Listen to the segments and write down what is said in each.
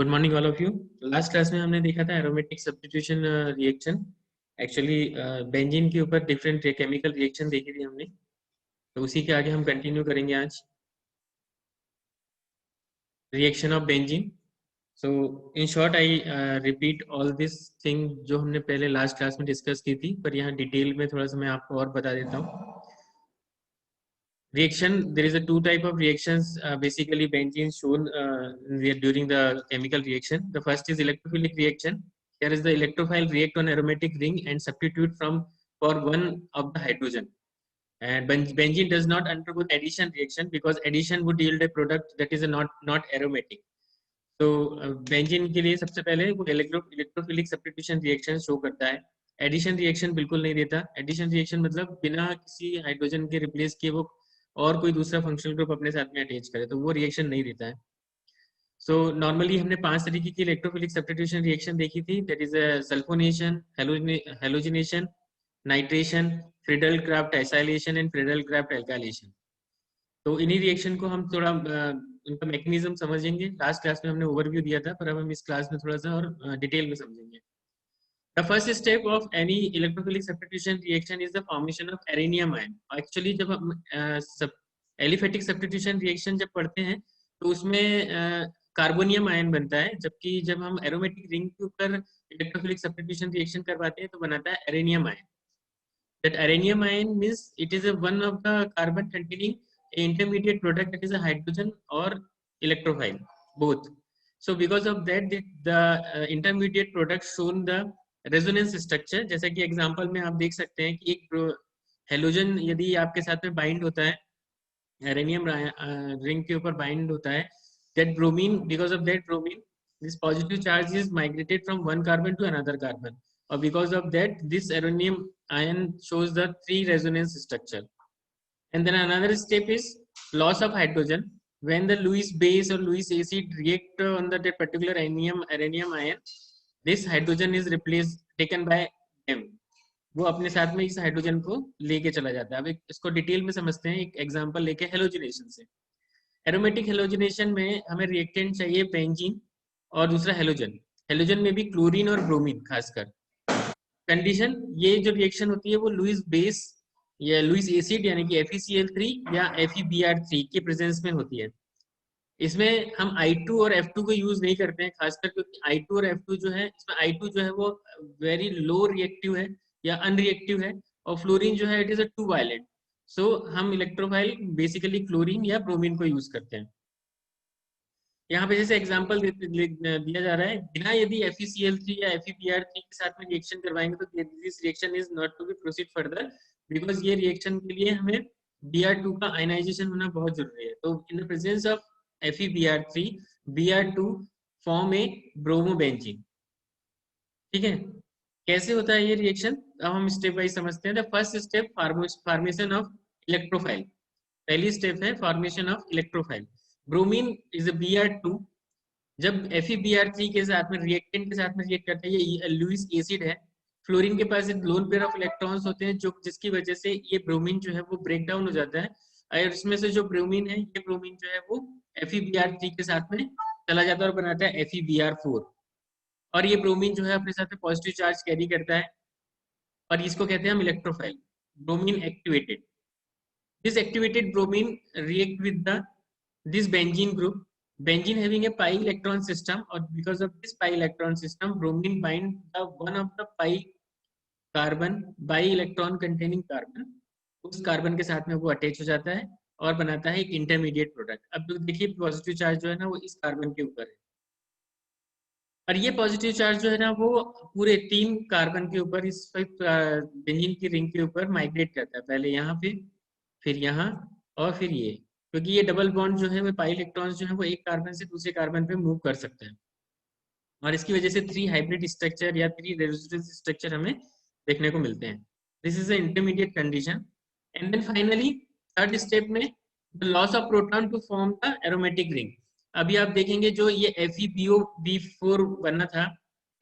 Good morning all of you. Last class में हमने देखा था aromatic substitution reaction. Actually benzene के ऊपर डिफरेंट केमिकल रिएक्शन देखी थी हमने, तो उसी के आगे हम कंटिन्यू करेंगे आज। Reaction of benzene. So in short I repeat all this thing जो हमने पहले लास्ट क्लास में डिस्कस की थी, पर यहाँ डिटेल में थोड़ा सा मैं आपको और बता देता हूँ। Reaction, there is a two type of reactions basically benzene shown during the chemical reaction. The first is electrophilic reaction. Here is the electrophile react on aromatic ring and substitute for one of the hydrogen. And benzene does not undergo addition reaction because addition would yield a product that is not aromatic. तो benzene के लिए सबसे पहले वो electrophilic substitution reaction show करता है, addition reaction बिल्कुल नहीं देता। एडिशन रिएक्शन मतलब बिना किसी हाइड्रोजन के रिप्लेस किए वो और कोई दूसरा फंक्शनल ग्रुप अपने साथ में अटैच करे, तो वो रिएक्शन नहीं देता है। सो नॉर्मली हमने 5 तरीके की इलेक्ट्रोफिलिक सब्स्टिट्यूशन रिएक्शन देखी थी, that is sulphonation, halogenation, nitration, Friedel Crafts acylation and Friedel Crafts alkylation. तो इन्हीं रिएक्शन को हम थोड़ा उनका मैकेनिज्म समझेंगे। लास्ट क्लास में हमने ओवरव्यू दिया था, पर अब हम इस क्लास में थोड़ा सा और डिटेल में समझेंगे। The first step of any electrophilic substitution reaction is the formation of arenium ion. Actually जब हम एलिफेटिक सब्स्टिट्यूशन रिएक्शन जब पढ़ते हैं तो उसमें कार्बोनियम आयन बनता है, जबकि जब हम एरोमेटिक रिंग के ऊपर इलेक्ट्रोफिलिक सब्स्टिट्यूशन रिएक्शन करवाते हैं तो बनाता है अरेनियम ion. That arenium ion means it is one of the carbon containing intermediate product, that is a hydrogen or electrophile both. So because of that the intermediate product shown the resonance structure. जैसा कि example में आप देख सकते हैं कि एक halogen यदि आपके साथ में बाइंड होता है, एरेनियम रिंग के ऊपर बाइंड होता है, that bromine, because of that bromine this positive charge is migrated from one carbon to another carbon, or because of that this aluminum ion shows the 3 resonance structure. And then another step is loss of hydrogen. When the Lewis base or Lewis acid react on that particular aluminum ion, this hydrogen is replaced, taken by them. वो अपने साथ में इस hydrogen को लेके चला जाता है। अब इसको डिटेल में समझते हैं एक एग्जांपल लेके हेलोजिनेशन से। एरोमेटिक हेलोजिनेशन में हमें रिएक्टेंट चाहिए बेंजीन और दूसरा हेलोजन। हेलोजन में भी क्लोरीन और ब्रोमीन खासकर। कंडीशन, ये जो रिएक्शन होती है वो लुईस बेस या लुईस एसिड यानी कि FeCl3 या FeBr3 के प्रेजेंस में होती है। इसमें हम I2 और F2 को यूज नहीं करते हैं खासकर, क्योंकि I2 और F2 जो है, इसमें I2 जो है वो वेरी लो रिएक्टिव है या अनरिएक्टिव है, और फ्लोरीन जो है it is a too violent. So हम इलेक्ट्रोफाइल बेसिकली क्लोरीन या ब्रोमीन को यूज करते हैं। यहाँ पे जैसे एग्जांपल दिया जा रहा है, बिना यदि FeCl3 या FeBr3 के साथ में रिएक्शन करवाएंगे तो this reaction is not to be proceed further, because ये रिएक्शन के लिए हमें Br2 का आयनाइजेशन होना बहुत जरूरी है। तो in the presence of FeBr3, Br2 form A bromobenzene. ठीक है, कैसे होता है ये रिएक्शन, अब हम स्टेप वाइज समझते हैं। The first step formation of electrophile. पहली स्टेप है formation of electrophile. Bromine is a Br2। जब FeBr3 के साथ में रिएक्टेंट के साथ में रिएक्ट करता है, ये लुईस एसिड है, फ्लोरीन के पास एक लोन पेयर ऑफ इलेक्ट्रॉन्स होते हैं, जो जिसकी वजह से ये ब्रोमीन जो है वो ब्रेक डाउन हो जाता है, और इसमें से जो ब्रोमीन है, ये ब्रोमीन जो है वो FeBr3 के साथ में चला जाता है और बनाता है FeBr4। और ये ब्रोमीन जो है अपने साथ में पॉजिटिव चार्ज कैरी करता है, और इसको कहते हैं हम electrophile, bromine activated. This activated bromine react with this benzene group. Benzene having a pi electron system, or because of this pi electron system, bromine bind the one of the pi carbon bi electron containing carbon, उस carbon के साथ में वो attach हो जाता है और बनाता है एक इंटरमीडिएट प्रोडक्ट। अब देखिए पॉजिटिव चार्ज जो है ना वो इस कार्बन के ऊपर है, और ये पॉजिटिव चार्ज जो है ना वो पूरे 3 कार्बन के ऊपर इस बेंजीन की रिंग के ऊपर माइग्रेट करता है, पहले यहाँ पे, फिर यहाँ, और फिर ये, क्योंकि ये डबल बॉन्ड जो है वो पाई इलेक्ट्रॉन्स जो है वो एक कार्बन से दूसरे कार्बन पे मूव कर सकते हैं, और इसकी वजह से 3 हाइब्रिड स्ट्रक्चर या 3 रेजोनेंस स्ट्रक्चर हमें देखने को मिलते हैं। This is the intermediate condition. And then finally third step में the loss of proton to form the aromatic ring. अभी आप देखेंगे जो ये FeBO4 बना था,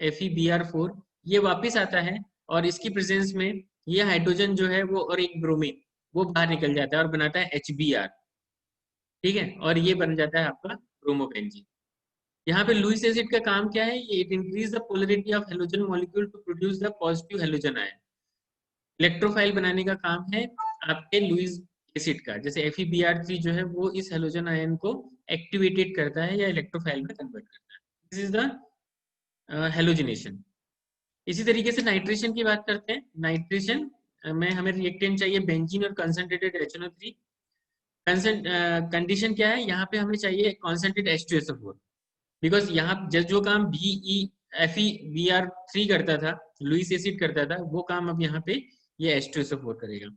FeBr4, ये वापिस आता है, और इसकी प्रेजेंस में ये हाइड्रोजन जो है वो और एक ब्रोमीन वो बाहर निकल जाता है और बनाता है HBr। ठीक है, और ये बन जाता है आपका ब्रोमोबेंजीन। यहाँ पे लुईस एसिड का काम क्या है, it increase the polarity of halogen molecule to produce the positive halogen ion. Electrophile बनाने का काम है आपके लुईस एसिड का। जैसे FeBr3 जो है वो इस हेलोजन आयन को एक्टिवेटेड करता है या इलेक्ट्रोफाइल में कन्वर्ट करता है। This is the halogenation. इसी तरीके से नाइट्रेशन की बात करते हैं। नाइट्रेशन में हमें रिएक्टेंट चाहिए बेंजीन और कंसंट्रेटेड HNO3। कंडीशन क्या है, यहाँ पे हमें चाहिए कॉन्सेंट्रेट H2SO4, बिकॉज यहाँ जो काम FeBr3 करता था, लुईस एसिड करता था, वो काम अब यहाँ पे ये H2SO4 करेगा।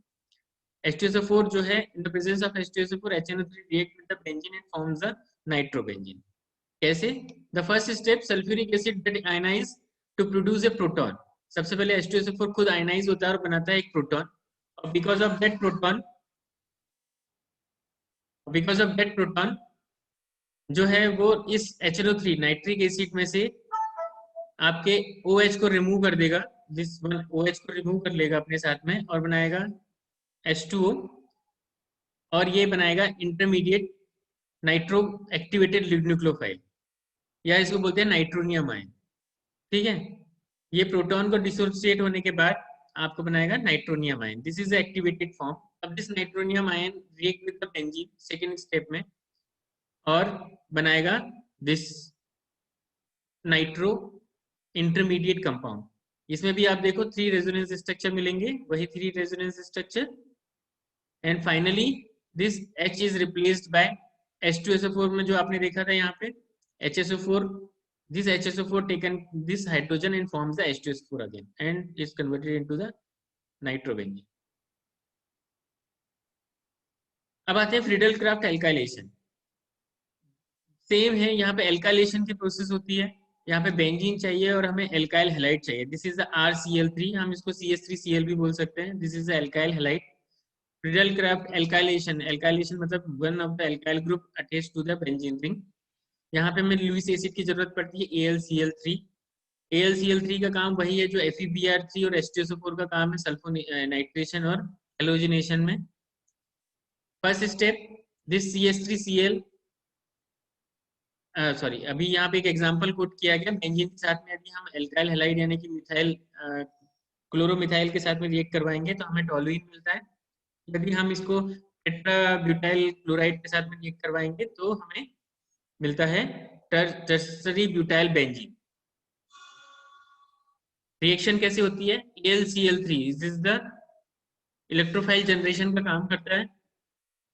H2SO4 जो है, in the presence of H2SO4, HNO3 react with the benzene and forms the nitrobenzene. कैसे? The first step, sulfuric acid get ionized to produce a proton. सबसे पहले H2SO4 खुद आयनाइज होता है और बनाता है एक प्रोटॉन, और बिकॉज ऑफ दैट प्रोटॉन जो है वो इस HNO3 नाइट्रिक एसिड में से आपके OH को रिमूव कर देगा। दिस वन OH को रिमूव कर लेगा अपने साथ में और बनाएगा H2O, और ये बनाएगा इंटरमीडिएट नाइट्रो एक्टिवेटेड न्यूक्लियोफाइल, या इसको बोलते हैं नाइट्रोनियम आयन। ठीक है, ये प्रोटॉन को डिसोसिएट होने के बाद आपको बनाएगा nitronium ion. This is activated form. अब this nitronium ion react with the benzene second step में और बनाएगा दिस नाइट्रो इंटरमीडिएट कंपाउंड। इसमें भी आप देखो 3 रेजोनेंस स्ट्रक्चर मिलेंगे, वही 3 resonance structure, and finally this H is replaced by H2SO4 में जो आपने देखा था यहाँ पे HSO4, this HSO4 taken this hydrogen and forms the H2SO4 again and is converted into the nitrobenzene. अब आते हैं फ्रीडल क्राफ्ट एल्काइलेशन। सेम है, यहाँ पे एल्काइलेशन की प्रोसेस होती है। यहाँ पे बेंजीन चाहिए और हमें एल्काइल हैलाइड चाहिए। दिस इज द RCl3, हम इसको CH3Cl भी बोल सकते हैं। This is the alkyl halide. Friedel Crafts alkylation मतलब one of the alkyl group attached to the benzene ring. यहाँ पे हमें लुईस एसिड की जरूरत पड़ती है AlCl3। AlCl3 का काम वही है जो FeBr3 और H2SO4 का काम है, सल्फो नाइट्रेशन और हेलोजिनेशन में। First step, this CH3Cl sorry, अभी यहाँ पे एक एग्जांपल कोट किया गया। बेंजीन के साथ में यदि हम एल्काइल हैलाइड यानी कि मिथाइल क्लोरोमिथाइल के साथ में रिएक्ट करवाएंगे तो हमें टोलुइन मिलता है। यदि हम इसको टेट्राब्यूटाइल क्लोराइड के साथ में रिएक्ट करवाएंगे तो हमें मिलता है टर्सरी ब्यूटाइल बेंजीन। रिएक्शन कैसे होती है? AlCl3 this is the electrophile generation का काम करता है।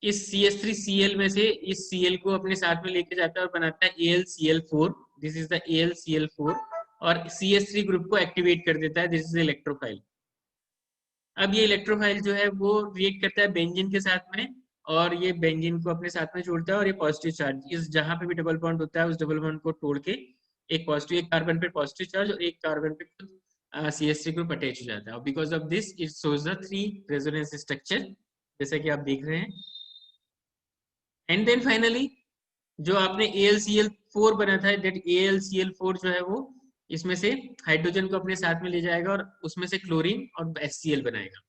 इस CH3Cl में से इस Cl को अपने साथ में लेके जाता है और बनाता है AlCl4। This is the AlCl4 और CH3 ग्रुप को एक्टिवेट कर देता है। This is electrophile. अब ये इलेक्ट्रोफाइल जो है वो रिएक्ट करता है बेंजीन के साथ में और ये बेंजीन को अपने साथ में जोड़ता है और ये पॉजिटिव चार्ज इस जहां पे भी डबल बॉन्ड होता है उस डबल बॉन्ड को तोड़ के एक कार्बन पे पॉजिटिव चार्ज और एक कार्बन पे CH3 ग्रुप अटैच हो जाता है। Because of this it shows the 3 resonance structure जैसा कि आप देख रहे हैं। एंड देन फाइनली जो आपने AlCl4 बना था, दैट AlCl4 जो है वो इसमें से हाइड्रोजन को अपने साथ में ले जाएगा और उसमें से क्लोरीन और HCl बनाएगा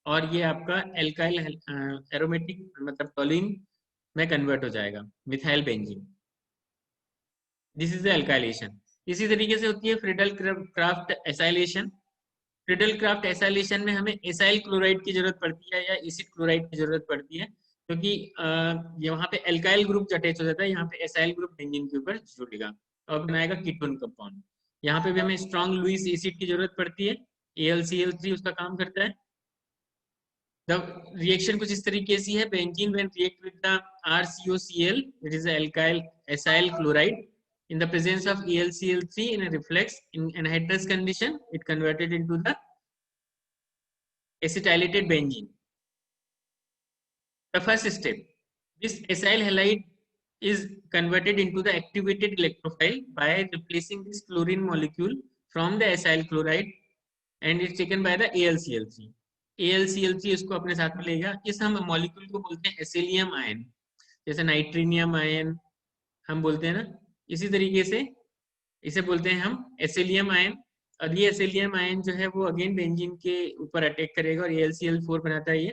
और ये आपका एल्काइल एरोमेटिक मतलब टोलुइन में कन्वर्ट हो जाएगा methyl benzene. This is the alkylation. इसी तरीके से होती है Friedel Crafts acylation. Friedel Crafts acylation में हमें एसाइल क्लोराइड की जरूरत पड़ती है या एसिड क्लोराइड की जरूरत पड़ती है क्योंकि यहाँ पे एल्काइल ग्रुप अटैच हो जाता है, यहाँ पे एसाइल ग्रुप बेंजीन के ऊपर जुड़ेगा और बनाएगा कीटोन कंपाउंड। यहाँ पे भी हमें स्ट्रॉन्ग लुईस एसिड की जरूरत पड़ती है। AlCl3 उसका काम करता है। The reaction कुछ इस तरीके से है। Benzene when react with the RCOCl, it is the alkyl acyl chloride in the presence of AlCl3 in a reflex in anhydrous condition, it converted into the acetylated benzene. The first step, this acyl halide is converted into the activated electrophile by replacing this chlorine molecule from the acyl chloride and it's taken by the AlCl3. AlCl3 इसको अपने साथ में लेगा। इस हम molecule को बोलते हैं एसिलियम आयन, जैसे नाइट्रीनियम आयन हम बोलते हैं ना, इसी तरीके से इसे बोलते हैं हम एसिलियम आयन। और ये एसिलियम आयन जो है वो अगेन बेंजीन के ऊपर अटैक करेगा और AlCl4 बनाता है।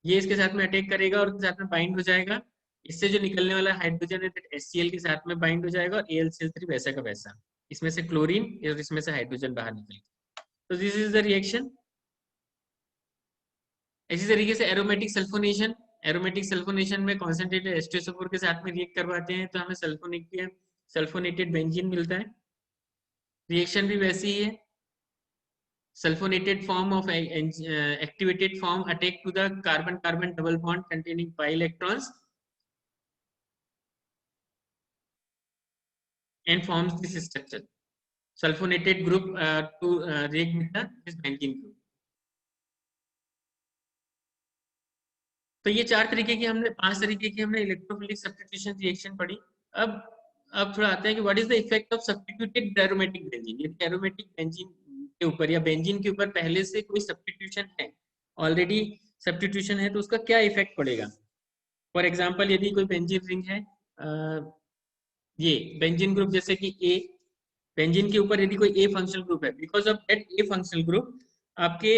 ये इसके साथ में अटैक करेगा और साथ में बाइंड हो जाएगा इससे जो निकलने वाला हाइड्रोजन है HCl के साथ में बाइंड हो जाएगा और AlCl3 वैसा का वैसा, इसमें से क्लोरीन और इसमें से हाइड्रोजन बाहर निकलेगा। तो दिस इज द रिएक्शन। इसी तरीके से एरोमेटिक सल्फोनेशन, एरोमेटिक सल्फोनेशन में कॉन्सेंट्रेटेड H2SO4 के साथ में रिएक्ट करवाते हैं तो हमें सल्फोनेटेड बेंजीन मिलता है। रिएक्शन भी वैसी ही है। Sulfonated form of activated form attack to the carbon-carbon double bond containing pi electrons and forms this structure. Sulfonated group to react with this benzene group. तो ये 4 तरीके की हमने 5 तरीके की हमने इलेक्ट्रोफिलिक सब्स्टिट्यूशन रिएक्शन पढ़ी। अब थोड़ा आता है कि what is the effect of substituted aromatic benzene. यदि एरोमेटिक बेंजीन के ऊपर या बेंजीन के ऊपर पहले से कोई सब्स्टिट्यूशन है, ऑलरेडी सब्स्टिट्यूशन है, तो उसका क्या इफेक्ट पड़ेगा। फॉर एग्जांपल यदि कोई बेंजीन रिंग है, ये बेंजीन ग्रुप जैसे कि ए, बेंजीन के ऊपर यदि कोई ए फंक्शनल ग्रुप है, because of that A functional group आपके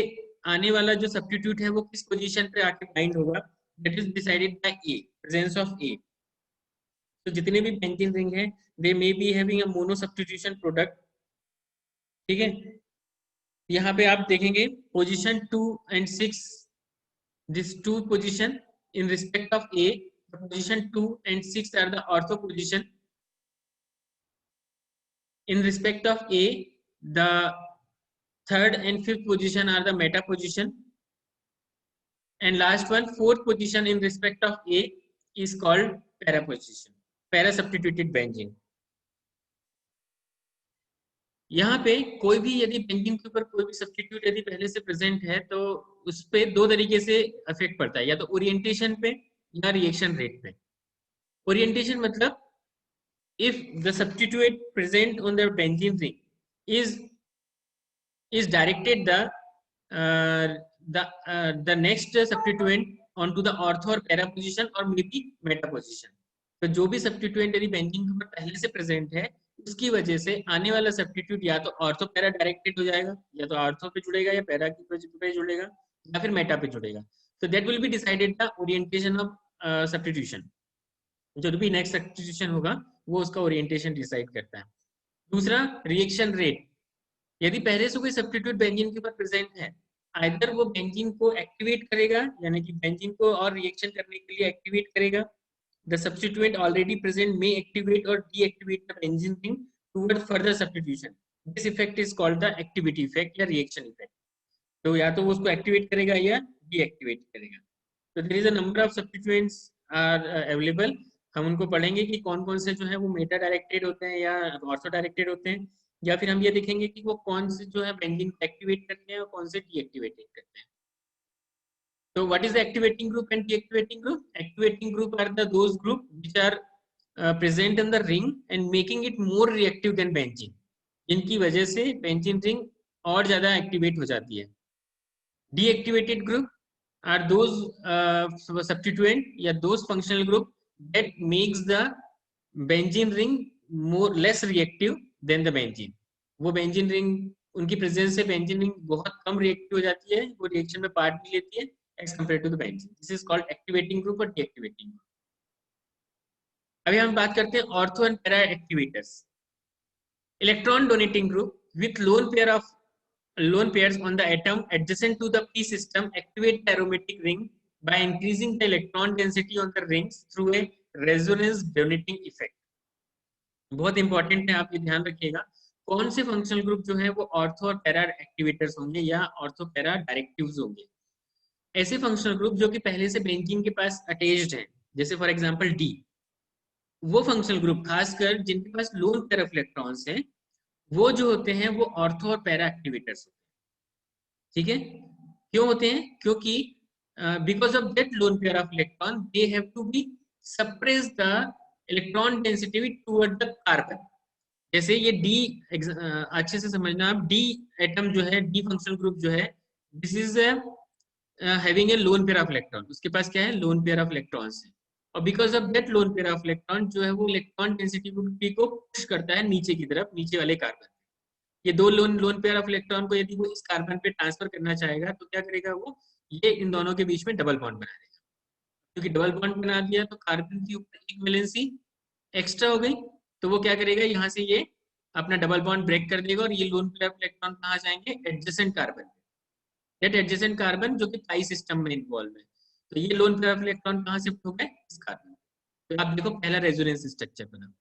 आने वाला जो सब्स्टिट्यूट है वो किस पोजीशन पे आके बाइंड होगा, that is decided by A, presence of A. तो जितने भी बेंजीन रिंग है they may be having a mono substitution product. ठीक है, यहाँ पे आप देखेंगे position 2 and 6, this 2 position in respect of A, the position 2 and 6 are the ortho position. In respect of A, the 3rd and 5th position are the meta position, and last one 4th position in respect of A is called para position, para substituted benzene. यहाँ पे कोई भी यदि benzene के ऊपर कोई भी substitute यदि पहले से प्रेजेंट है तो उस पे 2 तरीके से इफेक्ट पड़ता है, या तो ओरिएंटेशन पे या रिएक्शन रेट पे। ओरिएंटेशन मतलब if the substituent present on the benzene ring is directed the next substituent onto the ortho or para position or maybe meta position, तो जो भी सब्स्टिट्यूएंट यदि बेंजीन के ऊपर पहले से प्रेजेंट है उसकी वजह से आने वाला सब्स्टिट्यूट या तो ऑर्थो पैरा डायरेक्टेड हो जाएगा, या तो ऑर्थो पे जुड़ेगा या पैरा पे जुड़ेगा या फिर मेटा पे जुड़ेगा। तो that will be decided the orientation of substitution. जो भी नेक्स्ट सब्स्टिट्यूशन होगा वो उसका ओरिएंटेशन डिसाइड करता है। दूसरा रिएक्शन रेट, यदि पहले से कोई सब्स्टिट्यूट बेंजीन के ऊपर प्रेजेंट है, आइदर वो बेंजीन को एक्टिवेट करेगा, यानी कि बेंजीन को और रिएक्शन करने के लिए एक्टिवेट करेगा, the substituent already present may activate और deactivate the benzene ring towards further substitution. This effect is called the activity effect या रिएक्शन इफेक्ट। तो या तो वो उसको एक्टिवेट करेगा या डीएक्टिवेट करेगा। तो there is a number of substituents are available. हम उनको पढ़ेंगे कि कौन कौन से जो है वो मेटा डायरेक्टेड होते हैं या ऑर्थो डायरेक्टेड होते हैं, या फिर हम ये देखेंगे कि वो कौन से जो है बेंजीन को एक्टिवेट करते हैं और कौन से डीएक्टिवेट करते हैं। तो what is the activating group and deactivating group? Activating group are the those group which are present in the ring and making it more reactive than benzene, जिनकी वजह से बेंजीन रिंग और ज्यादा एक्टिवेट हो जाती है। Deactivated group are those substituent या those functional group that makes the benzene ring less reactive than the benzene। वो बेंजीन रिंग उनकी प्रेजेंस से बेंजीन रिंग बहुत कम रिएक्टिव हो जाती है, वो रिएक्शन में पार्ट भी लेती है as compare to the benzene. This is called activating group और डीएक्टिवेटिंग ग्रुप। अभी हम बात करते हैं ortho and para activators. Electron donating group with lone pairs on the atom adjacent to the p system activate the aromatic ring by increasing the electron density on the rings through a resonance donating effect। बहुत important है, आप ये ध्यान रखिएगा कौन से functional group जो है वो ऑर्थो और पैरा एक्टिवेटर्स होंगे या ऑर्थो पैरा डायरेक्टिव्स होंगे। ऐसे फंक्शनल ग्रुप जो कि पहले से बेंजीन के पास अटैच्ड हैं, जैसे फॉर एग्जांपल डी, वो फंक्शनल ग्रुप खासकर जिनके पास लोन पेयर ऑफ इलेक्ट्रॉन्स हैं वो जो होते हैं वो ऑर्थो और पैरा एक्टिवेटर्स होते हैं। ठीक है, क्यों होते हैं? क्योंकि because of that lone pair of electron they have to be suppress the electron density toward the carbon. जैसे ये डी अच्छे से समझना आप, डी एटम जो है, डी फंक्शनल ग्रुप जो है, this is having a loan pair of electron, उसके पास क्या है? लोन पेयर ऑफ इलेक्ट्रॉन्स है, और because of that lone pair of electron जो है वो इलेक्ट्रॉन डेंसिटी को पुश करता है नीचे की तरफ, नीचे वाले कार्बन। ये दो लोन पेयर ऑफ इलेक्ट्रॉन को यदि वो इस कार्बन पे ट्रांसफर करना चाहेगा तो क्या करेगा वो? ये इन दोनों के बीच में डबल बॉन्ड बना देगा। क्योंकि डबल बॉन्ड बना दिया तो कार्बन के ऊपर एक वैलेंसी एक्स्ट्रा हो गई, तो वो क्या करेगा, यहाँ से ये अपना डबल बॉन्ड ब्रेक कर देगा और ये लोन पेयर ऑफ इलेक्ट्रॉन कहाँ जाएंगे, adjacent carbon, that adjacent carbon जो कि पाई सिस्टम में इन्वॉल्व है। तो ये लोन पेयर ऑफ इलेक्ट्रॉन कहाँ शिफ्ट हो गए, इस कार्बन। तो आप देखो पहला रेजोनेंस स्ट्रक्चर बना।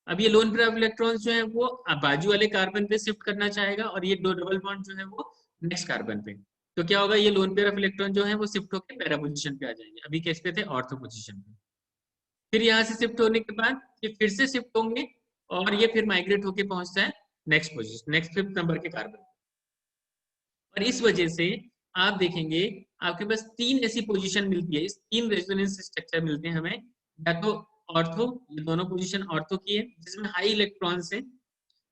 अब ये लोन पेयर ऑफ इलेक्ट्रॉन्स जो है वो बाजू वाले कार्बन पे शिफ्ट करना चाहेगा और ये दो डबल बॉन्ड जो है वो नेक्स्ट कार्बन पे। तो क्या होगा, ये लोन पेयर ऑफ इलेक्ट्रॉन जो है वो शिफ्ट होकर पैरा पोजीशन पे आ जाएंगे, अभी किस पे थे, ऑर्थो पोजीशन पे। फिर यहाँ से शिफ्ट होने के बाद ये फिर से शिफ्ट होंगे और ये फिर माइग्रेट होके पहुंचता है next position, next 5th number के कार्बन। और इस वजह से आप देखेंगे आपके पास 3 ऐसी पोजीशन मिलती है, इस 3 रेजोनेंस स्ट्रक्चर मिलते हैं हमें, या तो ऑर्थो, ये दोनों पोजीशन ऑर्थो की है जिसमें हाई इलेक्ट्रॉन्स है,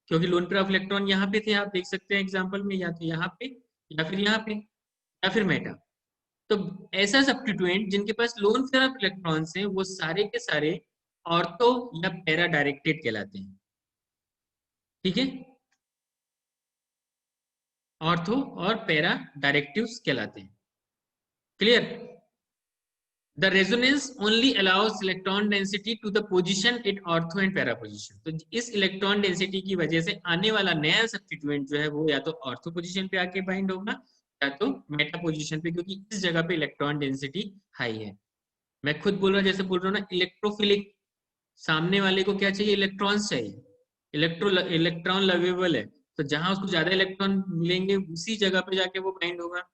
क्योंकि लोन पेयर ऑफ इलेक्ट्रॉन यहाँ पे थे, आप देख सकते हैं एग्जांपल में, या तो यहाँ पे या फिर यहाँ पे या फिर मेटा। तो ऐसा सब्स्टिट्यूएंट जिनके पास लोन पेयर ऑफ इलेक्ट्रॉन्स हैं वो सारे के सारे ऑर्थो या पैरा डायरेक्टेड कहलाते हैं, ठीक है, ऑर्थो और पैरा डायरेक्टिव्स कहलाते हैं। Clear? The resonance only allows electron density to the position at ortho and para position. तो इस इलेक्ट्रॉन डेंसिटी की वजह से आने वाला नया सब्स्टिट्यूएंट जो है वो या तो ऑर्थो पोजीशन पे आके बाइंड होगा या तो मेटा पोजीशन पे, क्योंकि इस जगह पे इलेक्ट्रॉन डेंसिटी हाई है। मैं खुद बोल रहा हूँ, जैसे बोल रहा हूँ ना, इलेक्ट्रोफिलिक, सामने वाले को क्या चाहिए, इलेक्ट्रॉन्स चाहिए, इलेक्ट्रॉन लवेबल है, तो जहां उसको ज्यादा इलेक्ट्रॉन मिलेंगे उसी जगह पे जाके वो बाइंड होगा।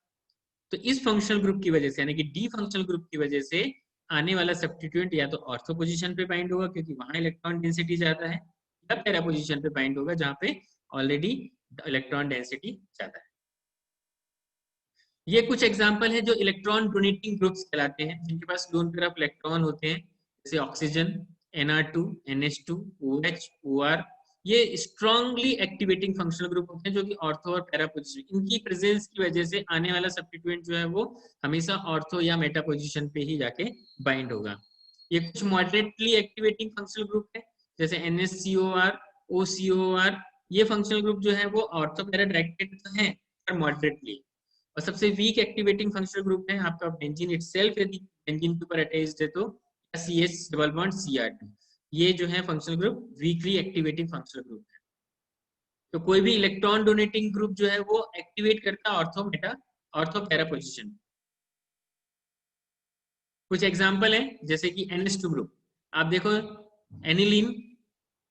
तो इस फंक्शनल ग्रुप की वजह से, यानी कि डी फंक्शनल ग्रुप की वजह से आने वाला सब्स्टिट्यूएंट या तो ऑर्थो पोजीशन पे बाइंड होगा क्योंकि वहां इलेक्ट्रॉन डेंसिटी ज्यादा है, या पैरा पोजीशन पे बाइंड होगा जहां पे ऑलरेडी इलेक्ट्रॉन डेंसिटी ज्यादा है। ये कुछ एग्जांपल है जो इलेक्ट्रॉन डोनेटिंग ग्रुप्स कहलाते हैं, जिनके पास लोन पेयर ऑफ इलेक्ट्रॉन होते हैं, जैसे oxygen, Nr2, NH2, OH, OR। ये स्ट्रांगली एक्टिवेटिंग फंक्शनल ग्रुप होते हैं जो कि ऑर्थो और पैरा पोजीशन, इनकी प्रेजेंस की वजह से आने वाला सब्स्टिट्यूएंट जो है वो हमेशा ऑर्थो या मेटा पोजीशन पे ही जाके बाइंड होगा। ये कुछ मॉडरेटली एक्टिवेटिंग फंक्शनल ग्रुप है, जैसे NH-COR, OCOR। ये फंक्शनल ग्रुप जो है वो ऑर्थो पैरा डायरेक्टेड तो है पर मॉडरेटली। और सबसे वीक एक्टिवेटिंग फंक्शनल ग्रुप है आपका बेंजीन इटसेल्फ, यदि बेंजीन के ऊपर अटैच्ड है तो CH डबल बॉन्ड Cr2। ये जो है functional group weekly activating functional group है। तो कोई भी इलेक्ट्रॉन डोनेटिंग ग्रुप जो है वो एक्टिवेट करता है ortho Meta, ortho para position. कुछ एग्जांपल है जैसे कि NH2 ग्रुप, आप देखो एनिलीन,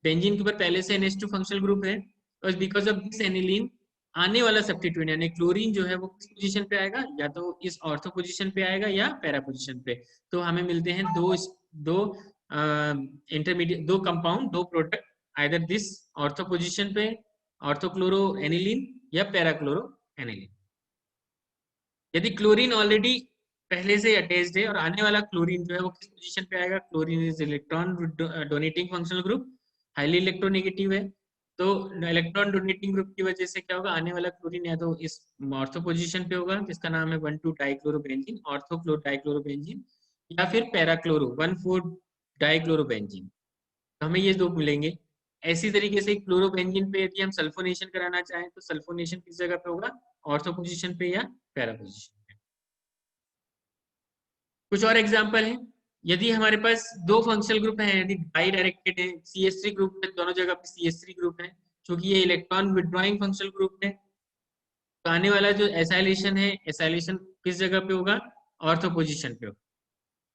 बेंजीन के ऊपर पहले से NH2 फंक्शनल ग्रुप है, और बिकॉज ऑफ दिस एनिलीन आने वाला सब्स्टिट्यूएंट यानी क्लोरीन जो है वो किस पोजीशन पे आएगा, या तो इस ऑर्थो पोजीशन पे आएगा या पैरा पोजीशन पे। तो हमें मिलते हैं दो इंटरमीडिएट, दो कंपाउंड, दो product, either this ortho position पे ऑर्थो क्लोरो एनिलीन या पैरा क्लोरो एनिलीन। यदि क्लोरीन ऑलरेडी पहले से अटैच्ड है और आने वाला क्लोरीन जो है वो किस पोजीशन पे आएगा, chlorine is electron donating functional group, highly electronegative है। तो इलेक्ट्रॉन डोनेटिंग ग्रुप की वजह से क्या होगा, आने वाला क्लोरीन या तो इस ऑर्थो पोजीशन पे होगा जिसका नाम है 1,2 डाइक्लोरोबेंजीन, ऑर्थो क्लोरो डाइक्लोरोबेंजीन, या फिर पैराक्लोरो 1,4 डाइक्लोरोबेंजीन। हमें ये दो मिलेंगे। ऐसी तरीके से क्लोरोबेंजीन पे यदि हम सल्फोनेशन कराना चाहें तो सल्फोनेशन किस जगह पे होगा, ऑर्थो पोजीशन पे या पैरा पोजीशन पे। कुछ और एग्जांपल है, यदि हमारे पास दो फंक्शनल ग्रुप हैं, यदि बाई डायरेक्टेड है, CH3 ग्रुप है, दोनों जगह पे CH3 ग्रुप है, क्योंकि ये इलेक्ट्रॉन विड्रॉइंग फंक्शनल ग्रुप है, तो आने वाला जो एसाइलेशन है, एसाइलेशन किस जगह पे होगा, ऑर्थो पोजीशन पे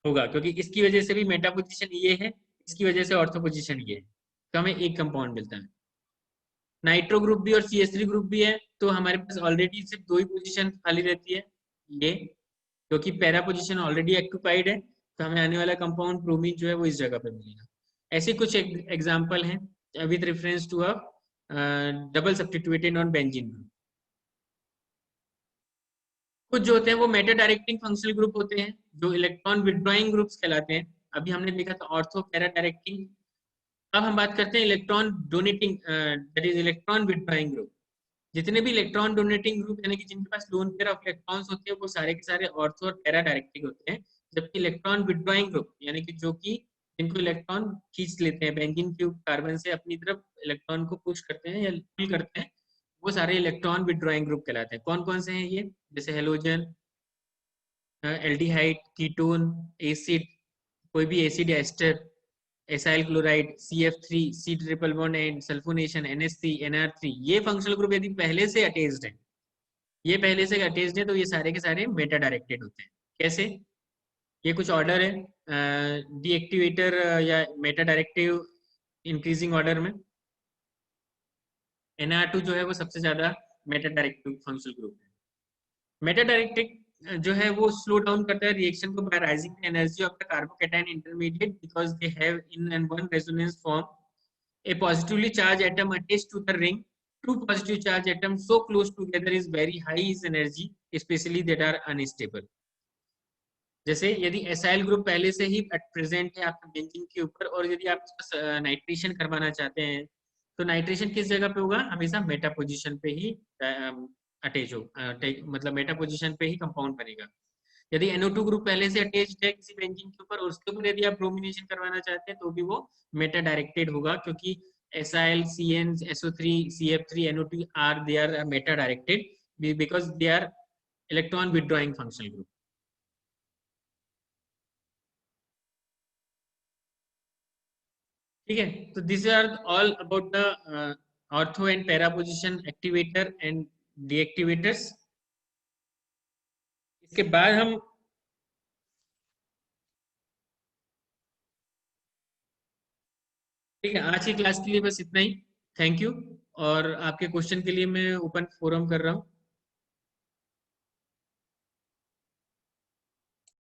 होगा, क्योंकि इसकी वजह से भी मेटा पोजीशन ये है, इसकी वजह से ऑर्थो पोजीशन ये है, तो हमें एक कंपाउंड मिलता है। नाइट्रो ग्रुप भी और CH3 ग्रुप भी है, तो हमारे पास ऑलरेडी सिर्फ दो ही पोजीशन खाली रहती है, ये, क्योंकि पैरा पोजीशन ऑलरेडी ऑक्यूपाइड है, तो हमें आने वाला कंपाउंड ब्रोमीन जो है वो इस जगह पे मिलेगा। ऐसे कुछ एग्जांपल हैं with reference to a double substituted on benzene group. कुछ जो होते हैं वो मेटा डायरेक्टिंग फंक्शनल ग्रुप होते हैं जो इलेक्ट्रॉन विड्रॉइंग ग्रुप्स कहलाते हैं। अभी हमने देखा था ऑर्थो पैरा डायरेक्टिंग। अब हम बात करते हैं electron donating, that is electron withdrawing group. जितने भी इलेक्ट्रॉन डोनेटिंग ग्रुप यानी कि जिनके पास लोन पेयर ऑफ इलेक्ट्रॉन्स होते हैं वो सारे के सारे ऑर्थो और पैरा डायरेक्टिंग होते हैं, जबकि इलेक्ट्रॉन विड्रॉइंग ग्रुप यानी कि जो कि जिनको इलेक्ट्रॉन खींच लेते हैं बेंजीन के कार्बन से अपनी तरफ इलेक्ट्रॉन को पुश करते हैं या पुल करते हैं, वो सारे इलेक्ट्रॉन विड्रॉइंग ग्रुप कहलाते हैं। कौन कौन से हैं ये, जैसे हेलोजन, एल्डिहाइड, कीटोन, एसिड, कोई भी acid ester, acyl chloride, CF3, C triple bond and sulphonation, NH3, NR3, ये फंक्शनल ग्रुप यदि पहले से अटैच्ड है, ये पहले से अटैच्ड है, तो ये सारे के सारे मेटा डायरेक्टेड होते हैं। कैसे? ये कुछ ऑर्डर है डीएक्टिवेटर या मेटा डायरेक्टिव इंक्रीजिंग ऑर्डर में। NR2 जो है वो सबसे ज्यादा मेटा डायरेक्टिव फंक्शनल ग्रुप है। मेटा डायरेक्टिव जो है वो स्लो डाउन करता है रिएक्शन को bye rising the energy of the carbocation intermediate because they have in and one resonance form a positively charged atom attached to the ring. Two positive charged atoms so close together is very high is energy, especially that are unstable. जैसे यदि acyl group पहले से ही present है आपके benzene के ऊपर, और यदि आप नाइट्रेशन करवाना चाहते हैं, तो नाइट्रेशन किस जगह पे होगा? हमेशा मेटा पोजीशन पे ही अटैच हो, मतलब मेटा पोजीशन पे ही कंपाउंड बनेगा। यदि NO2 ग्रुप पहले से अटैच्ड है किसी बेंजीन के ऊपर, और उसके ऊपर यदि आप ब्रोमिनेशन करवाना चाहते हैं, तो भी वो मेटा डायरेक्टेड होगा, क्योंकि acyl, CN, SO3, CF3, NO2 are they are meta directed because they are electron withdrawing functional group. ठीक है, तो this are all about the ortho and para position activator and deactivators. इसके बाद हम ठीक है, आज की क्लास के लिए बस इतना ही। Thank you. और आपके क्वेश्चन के लिए मैं ओपन फोरम कर रहा हूँ।